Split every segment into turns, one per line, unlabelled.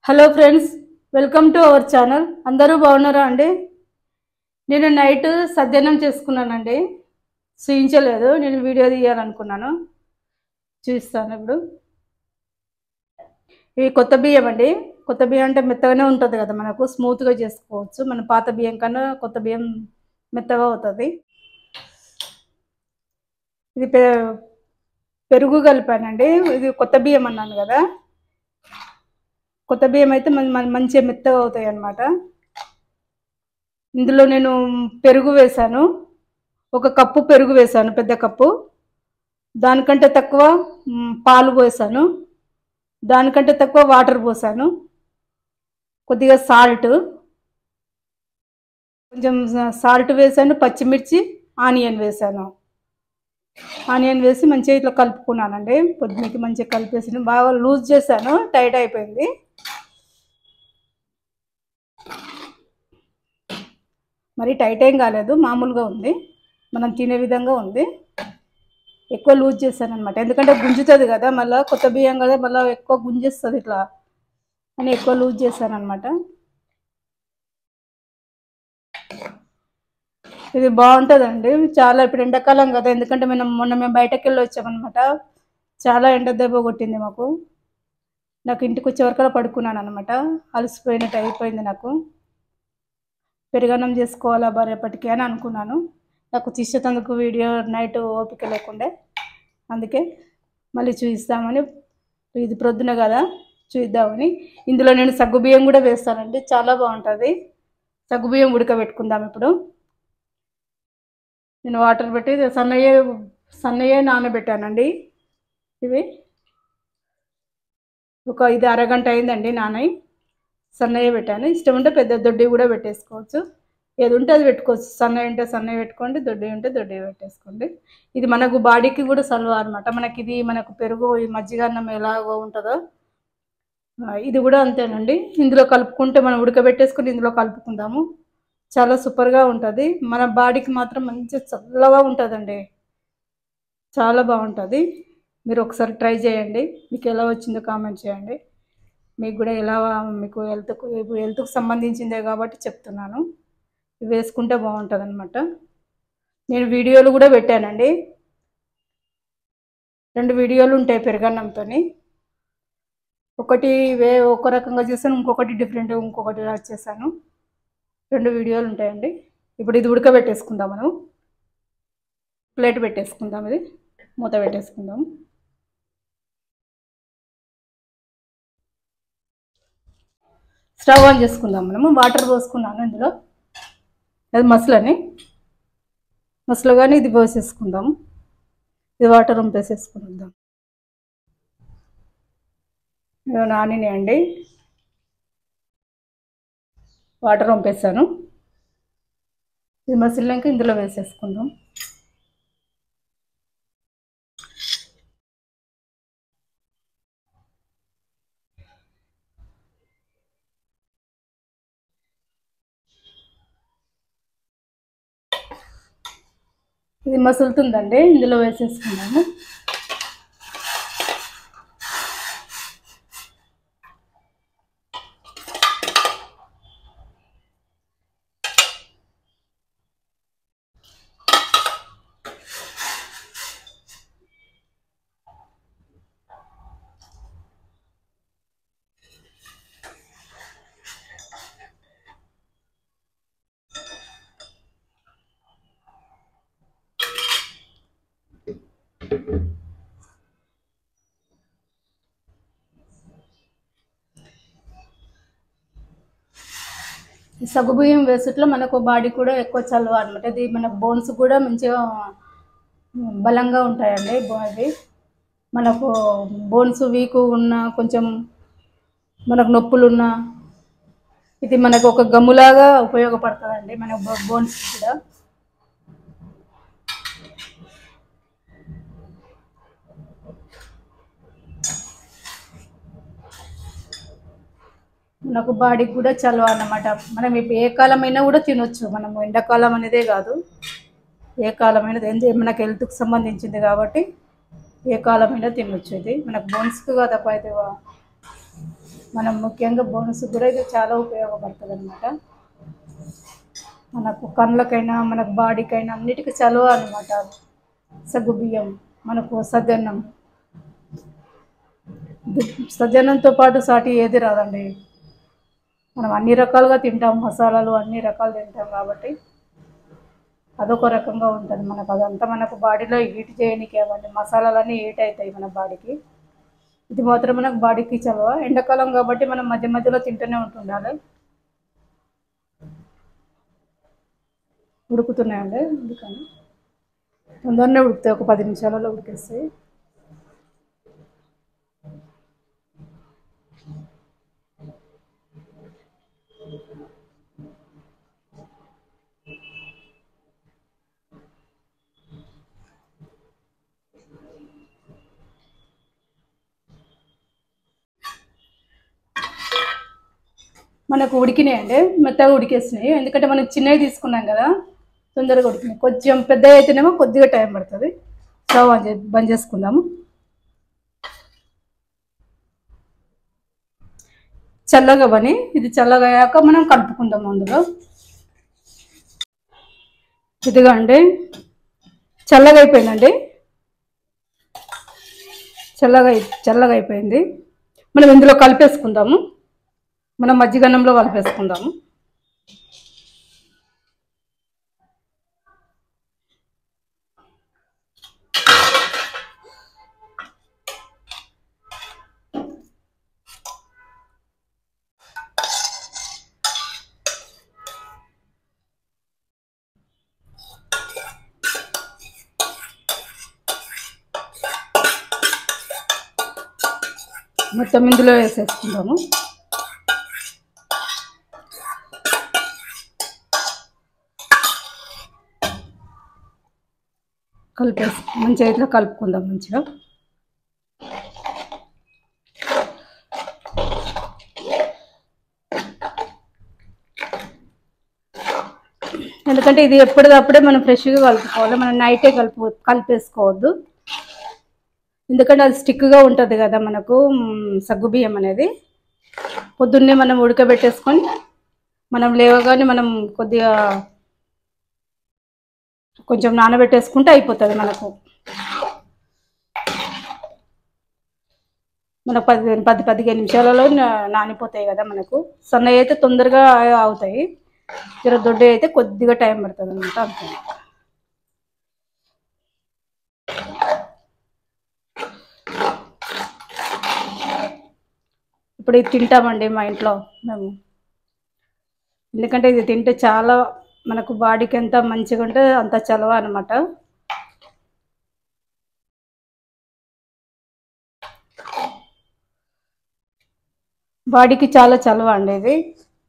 Hello friends, welcome to our channel. అందరూ బాగున్నారా అండి? నేను నైట్ సద్యన్నం చేసుకున్నానండి. చూయించలేదు, నేను వీడియో తీయాలనుకున్నాను. చూపిస్తాను ఇప్పుడు. ఇవి కొత్త బియ్యం అండి. కొత్త బియ్యం అంటే మెత్తగానే ఉంటుంది కదా, మనకు స్మూత్గా చేసుకోవచ్చు. మన పాత బియ్యం కన్నా కొత్త బియ్యం మెత్తగా అవుతుంది. ఇది పెరుగు కలిపానండి. ఇది కొత్త బియ్యం అన్నాను కదా, కొత్త బియ్యం అయితే మంచిగా మెత్తగా అవుతాయి అన్నమాట. ఇందులో నేను పెరుగు వేసాను, ఒక కప్పు పెరుగు వేసాను, పెద్ద కప్పు. దానికంటే తక్కువ పాలు పోసాను, దానికంటే తక్కువ వాటర్ పోసాను. కొద్దిగా కొంచెం సాల్ట్ వేసాను, పచ్చిమిర్చి, ఆనియన్ వేసాను. ఆనియన్ వేసి మంచిగా ఇట్లా కలుపుకున్నానండి. పొద్దునకి మంచిగా కలిపేసి బాగా లూజ్ చేశాను, టైట్ అయిపోయింది. మరి టైట్ ఏం కాలేదు, మామూలుగా ఉంది, మనం తినే విధంగా ఉంది. ఎక్కువ లూజ్ చేశాను అనమాట, ఎందుకంటే గుంజుతుంది కదా, మళ్ళీ కొత్త బియ్యం కదా, మళ్ళీ ఎక్కువ గుంజేస్తుంది ఇట్లా అని ఎక్కువ లూజ్ చేశాను అనమాట. ఇది బాగుంటుందండి చాలా. ఇప్పుడు ఎండాకాలం కదా, ఎందుకంటే మేము బయటకు వెళ్ళి వచ్చామన్నమాట. చాలా ఎండ దెబ్బ కొట్టింది మాకు. నాకు ఇంటికి వచ్చే వరకు పడుకున్నాను అనమాట, అలసిపోయినట్టు అయిపోయింది నాకు. పెరుగన్నం చేసుకోవాలా రేపటికి అని అనుకున్నాను. నాకు తీసేటందుకు వీడియో నైట్ ఓపిక లేకుండే, అందుకే మళ్ళీ చూపిస్తామని, ఇది ప్రొద్దున కదా చూద్దామని. ఇందులో నేను సగ్గుబియ్యం కూడా వేస్తానండి, చాలా బాగుంటుంది. సగ్గుబియ్యం ఉడకబెట్టుకుందాం ఇప్పుడు. నేను వాటర్ పెట్టి సన్నయ్యే నానబెట్టానండి. ఇవి ఇది అరగంట అయిందండి నానయ్య. సన్నయ్య పెట్టాను, ఇష్టం ఉంటే పెద్ద దొడ్డి కూడా పెట్టేసుకోవచ్చు, ఏది ఉంటే అది పెట్టుకోవచ్చు. సన్నయ్య ఉంటే సన్నయ్య పెట్టుకోండి, దొడ్డి ఉంటే దొడ్డి పెట్టేసుకోండి. ఇది మనకు బాడీకి కూడా సలువ అనమాట. మనకు పెరుగు ఈ మజ్జిగ అన్నం ఎలాగో ఉంటుందో ఇది కూడా అంతేనండి. ఇందులో కలుపుకుంటే మనం ఉడకబెట్టేసుకొని ఇందులో కలుపుకుందాము, చాలా సూపర్గా ఉంటుంది. మన బాడీకి మాత్రం మంచి చల్లగా ఉంటుందండి, చాలా బాగుంటుంది. మీరు ఒకసారి ట్రై చేయండి, మీకు ఎలా వచ్చిందో కామెంట్ చేయండి. మీకు కూడా మీకు హెల్త్కు సంబంధించిందే కాబట్టి చెప్తున్నాను. ఇవి వేసుకుంటే బాగుంటుంది అనమాట. నేను వీడియోలు కూడా పెట్టానండి, 2 వీడియోలు ఉంటాయి పెరుగన్నంతో. ఒకటి ఒక రకంగా చేశాను, ఇంకొకటి డిఫరెంట్, ఇంకొకటి చేశాను. 2 వీడియోలు ఉంటాయండి. ఇప్పుడు ఇది ఉడకబెట్టేసుకుందాం, మనం ప్లేట్ పెట్టేసుకుందాం, ఇది మూత పెట్టేసుకుందాం. స్టవ్ ఆన్ చేసుకుందాం. మనము వాటర్ పోసుకున్నాను ఇందులో, అది మసలుగానే ఇది పోసేసుకుందాం. ఇది వాటర్ వంపేసేసుకుందాం. నానినాయండి, వాటర్ వంపేసాను. ఇది మసిలినాక ఇందులో వేసేసుకుందాం. ఇది మసులుతుందండి, ఇందులో వేసేసుకున్నాము. సగ్గుబియ్యం వేసుట్లో మనకు బాడీ కూడా ఎక్కువ చలువ అనమాట. ఇది మనకు బోన్స్ కూడా మంచిగా బలంగా ఉంటాయండి. ఇది మనకు బోన్స్ వీక్ ఉన్నా, కొంచెం మనకు నొప్పులున్నా ఇది మనకు ఒక గమ్ములాగా ఉపయోగపడుతుందండి, మన బోన్స్ కూడా. మనకు బాడీకి కూడా చలువ అన్నమాట. మనం ఇప్పుడు ఏ కాలమైనా కూడా తినొచ్చు, మనం ఎండాకాలం అనేదే కాదు, ఏ కాలమైనా మనకు హెల్త్కి సంబంధించింది కాబట్టి ఏ కాలమైనా తినొచ్చు. ఇది మనకు బోన్స్కి కదా, అయితే మనం ముఖ్యంగా బోన్స్ కూడా ఇది చాలా ఉపయోగపడుతుంది అనమాట. మనకు కళ్ళకైనా మనకు బాడీకైనా అన్నిటికీ చలువ అనమాట. సగ్గుబియ్యం మనకు సద్దన్నం, సద్దన్నంతో పాటు సాటి ఏది రాదండి. మనం అన్ని రకాలుగా తింటాం, మసాలాలు అన్ని రకాలు తింటాం కాబట్టి అదొక రకంగా ఉంటుంది మనకు. అదంతా మనకు బాడీలో హీట్ చేయడానికి ఏమండి, మసాలాలన్నీ హీట్ అవుతాయి మన బాడీకి. ఇది మాత్రం మనకు బాడీకి చలువ. ఎండాకాలం కాబట్టి మనం మధ్య మధ్యలో తింటూనే ఉంటుండాలి. ఉడుకుతున్నాయండి, అందుకని తొందరనే ఉడుకుతాయి, ఒక 10 నిమిషాలలో ఉడికేస్తాయి. మనకు ఉడికినాయండి, మెత్తగా ఉడికేసినాయి. ఎందుకంటే మనం చిన్నవి తీసుకున్నాం కదా, తొందరగా ఉడికినాయి. కొంచెం పెద్దగా అయితేనేమో కొద్దిగా టైం పడుతుంది. స్టవ్ బంద్ చేసుకుందాము. చల్లగా పని ఇది చల్లగా అయ్యాక మనం కలుపుకుందాం అందులో. ఇదిగా అండి చల్లగా అయిపోయిందండి, చల్లగా అయిపోయింది. మనం ఇందులో కలిపేసుకుందాము. మనం మజ్జిగన్నంలో కలిపేసుకుందాము. మొత్తం ఇందులో వేసేసుకుందాము. కలిపేసి మంచిగా ఇట్లా కలుపుకుందాం మంచిగా. ఎందుకంటే ఇది ఎప్పటికప్పుడే మనం ఫ్రెష్గా కలుపుకోవాలి, మనం నైటే కలిపేసుకోవద్దు. ఎందుకంటే అది స్టిక్గా ఉంటుంది కదా మనకు సగ్గుబియ్యం అనేది. పొద్దున్నే మనం ఉడకబెట్టేసుకొని మనం లేవగానే మనం కొద్దిగా కొంచెం నానబెట్టేసుకుంటే అయిపోతుంది మనకు. మనకు 10-15 నిమిషాలలో నానిపోతాయి కదా మనకు. సన్నవి అయితే తొందరగా అవుతాయి, జర దొడ్డ అయితే కొద్దిగా టైం పడుతుంది అనమాట. అంతే. ఇప్పుడు ఇది తింటామండి మా ఇంట్లో మేము. ఎందుకంటే ఇది తింటే చాలా మనకు బాడీకి ఎంత మంచిగా ఉంటే అంత చలవ అనమాట. బాడీకి చాలా చలవ అండి ఇది,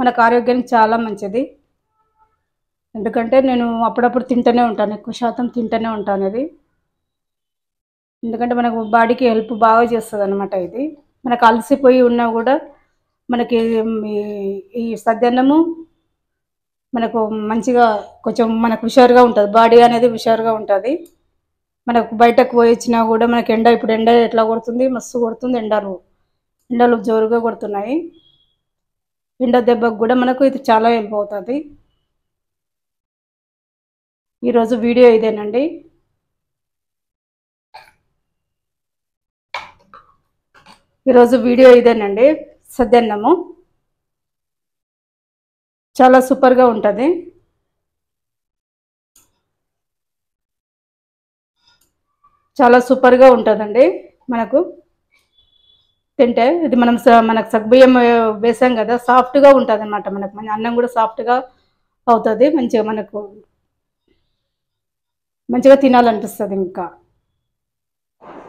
మనకు ఆరోగ్యానికి చాలా మంచిది. ఎందుకంటే నేను అప్పుడప్పుడు తింటూనే ఉంటాను, ఎక్కువ శాతం తింటూనే ఉంటాను ఇది. ఎందుకంటే మనకు బాడీకి హెల్ప్ బాగా చేస్తుంది అనమాట. ఇది మనకు అలసిపోయి ఉన్నా కూడా మనకి ఈ సద్దన్నము మనకు మంచిగా కొంచెం మనకు హుషారుగా ఉంటుంది, బాడీ అనేది హుషారుగా ఉంటుంది. మనకు బయటకు పోయి వచ్చినా కూడా మనకి ఇప్పుడు ఎండ ఎట్లా కొడుతుంది, మస్తు కొడుతుంది. ఎండలు జోరుగా కొడుతున్నాయి. ఎండ దెబ్బకు కూడా మనకు ఇది చాలా హెల్ప్ అవుతుంది. ఈరోజు వీడియో ఇదేనండి. సద్దన్నము చాలా సూపర్గా ఉంటుంది. చాలా సూపర్గా ఉంటుందండి మనకు తింటే. ఇది మనకు సగ్గుబియ్యం వేసాం కదా, సాఫ్ట్గా ఉంటుంది అనమాట. మనకు మన అన్నం కూడా సాఫ్ట్గా అవుతుంది, మంచిగా తినాలనిపిస్తుంది. ఇంకా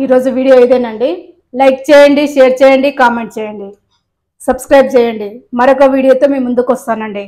ఈరోజు వీడియో ఇదేనండి. లైక్ చేయండి, షేర్ చేయండి, కామెంట్ చేయండి, సబ్స్క్రైబ్ చేయండి. మరొక వీడియోతో మీ ముందుకు వస్తానండి.